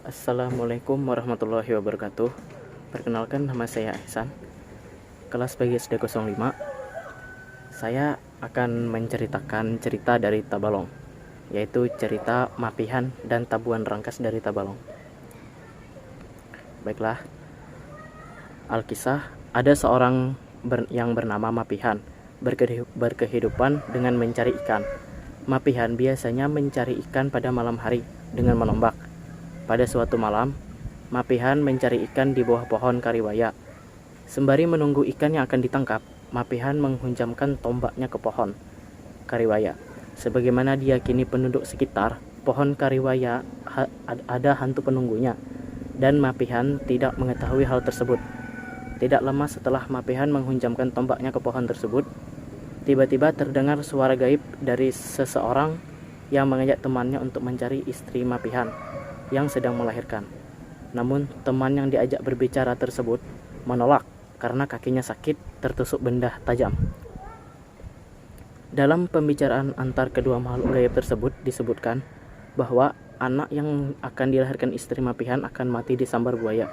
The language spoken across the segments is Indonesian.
Assalamualaikum warahmatullahi wabarakatuh. Perkenalkan, nama saya Ihsan, kelas PGSD 05. Saya akan menceritakan cerita dari Tabalong, yaitu cerita Mapihan dan Tabuan Rangkas dari Tabalong. Baiklah, Alkisah, ada seorang yang bernama Mapihan berkehidupan dengan mencari ikan. Mapihan biasanya mencari ikan pada malam hari dengan menombak. Pada suatu malam, Mapihan mencari ikan di bawah pohon kariwaya. Sembari menunggu ikan yang akan ditangkap, Mapihan menghunjamkan tombaknya ke pohon kariwaya. Sebagaimana diyakini penduduk sekitar, pohon kariwaya ada hantu penunggunya, dan Mapihan tidak mengetahui hal tersebut. Tidak lama setelah Mapihan menghunjamkan tombaknya ke pohon tersebut, tiba-tiba terdengar suara gaib dari seseorang yang mengajak temannya untuk mencari istri Mapihan yang sedang melahirkan. Namun teman yang diajak berbicara tersebut menolak karena kakinya sakit tertusuk benda tajam. Dalam pembicaraan antar kedua makhluk gaib tersebut disebutkan bahwa anak yang akan dilahirkan istri Mapihan akan mati disambar buaya.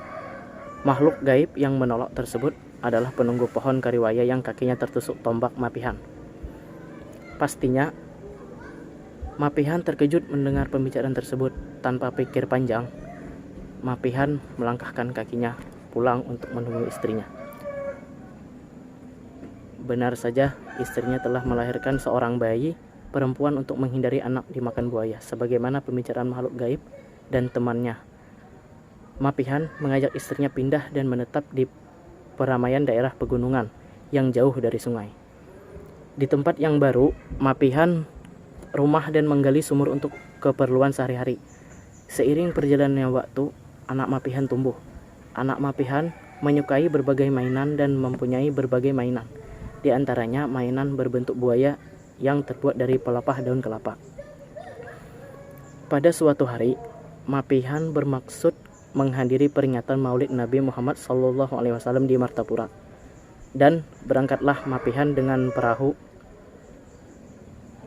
Makhluk gaib yang menolak tersebut adalah penunggu pohon kariwaya yang kakinya tertusuk tombak Mapihan. Pastinya Mapihan terkejut mendengar pembicaraan tersebut. Tanpa pikir panjang, Mapihan melangkahkan kakinya pulang untuk menemui istrinya. Benar saja, istrinya telah melahirkan seorang bayi perempuan untuk menghindari anak dimakan buaya, sebagaimana pembicaraan makhluk gaib dan temannya. Mapihan mengajak istrinya pindah dan menetap di peramaian daerah pegunungan yang jauh dari sungai. Di tempat yang baru, Mapihan rumah dan menggali sumur untuk keperluan sehari-hari. Seiring perjalanannya waktu, anak Mapihan tumbuh. Anak Mapihan menyukai berbagai mainan dan mempunyai berbagai mainan. Di antaranya mainan berbentuk buaya yang terbuat dari pelepah daun kelapa. Pada suatu hari, Mapihan bermaksud menghadiri peringatan Maulid Nabi Muhammad SAW di Martapura. Dan berangkatlah Mapihan dengan perahu.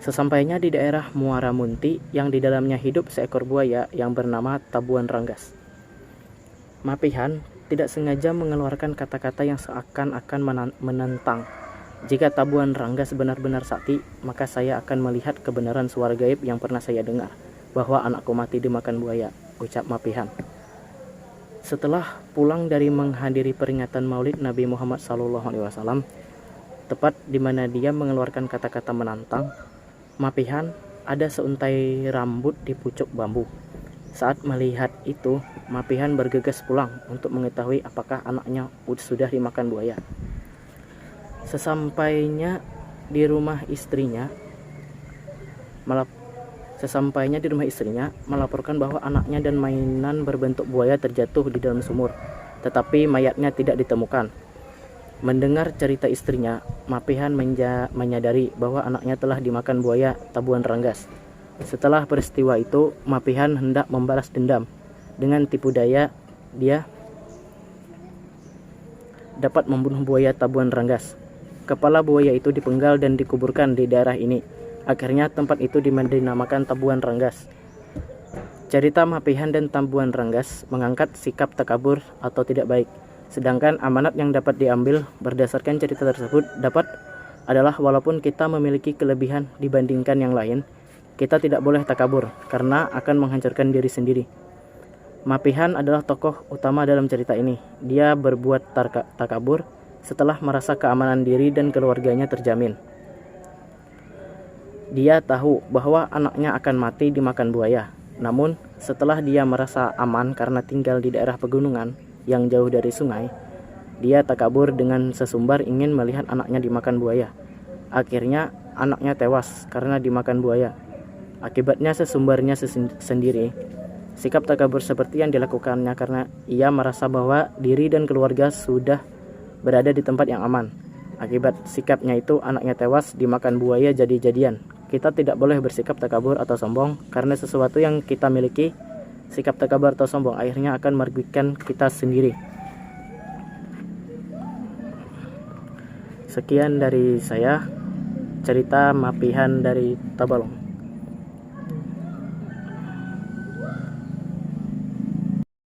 Sesampainya di daerah Muara Munti yang di dalamnya hidup seekor buaya yang bernama Tabuan Rangkas, Mapihan tidak sengaja mengeluarkan kata-kata yang seakan-akan menentang. Jika Tabuan Rangkas benar-benar sakti, maka saya akan melihat kebenaran suara gaib yang pernah saya dengar, bahwa anakku mati dimakan buaya, ucap Mapihan. Setelah pulang dari menghadiri peringatan Maulid Nabi Muhammad SAW, tepat di mana dia mengeluarkan kata-kata menantang, Mapihan ada seuntai rambut di pucuk bambu. Saat melihat itu, Mapihan bergegas pulang untuk mengetahui apakah anaknya sudah dimakan buaya. Sesampainya di rumah istrinya, melaporkan bahwa anaknya dan mainan berbentuk buaya terjatuh di dalam sumur, tetapi mayatnya tidak ditemukan. Mendengar cerita istrinya, Mapihan menyadari bahwa anaknya telah dimakan buaya Tabuan Rangkas. Setelah peristiwa itu, Mapihan hendak membalas dendam. Dengan tipu daya, dia dapat membunuh buaya Tabuan Rangkas. Kepala buaya itu dipenggal dan dikuburkan di daerah ini. Akhirnya tempat itu dinamakan Tabuan Rangkas. Cerita Mapihan dan Tabuan Rangkas mengangkat sikap takabur atau tidak baik. Sedangkan amanat yang dapat diambil berdasarkan cerita tersebut adalah walaupun kita memiliki kelebihan dibandingkan yang lain, kita tidak boleh takabur karena akan menghancurkan diri sendiri. Mapihan adalah tokoh utama dalam cerita ini. Dia berbuat takabur setelah merasa keamanan diri dan keluarganya terjamin. Dia tahu bahwa anaknya akan mati dimakan buaya. Namun, setelah dia merasa aman karena tinggal di daerah pegunungan yang jauh dari sungai, dia takabur dengan sesumbar ingin melihat anaknya dimakan buaya. Akhirnya anaknya tewas karena dimakan buaya. Akibatnya sesumbarnya sendiri. Sikap takabur seperti yang dilakukannya karena ia merasa bahwa diri dan keluarga sudah berada di tempat yang aman. Akibat sikapnya itu anaknya tewas dimakan buaya jadi-jadian. Kita tidak boleh bersikap takabur atau sombong karena sesuatu yang kita miliki. Sikap takabur atau sombong akhirnya akan merugikan kita sendiri. Sekian dari saya, cerita Mapihan dari Tabalong.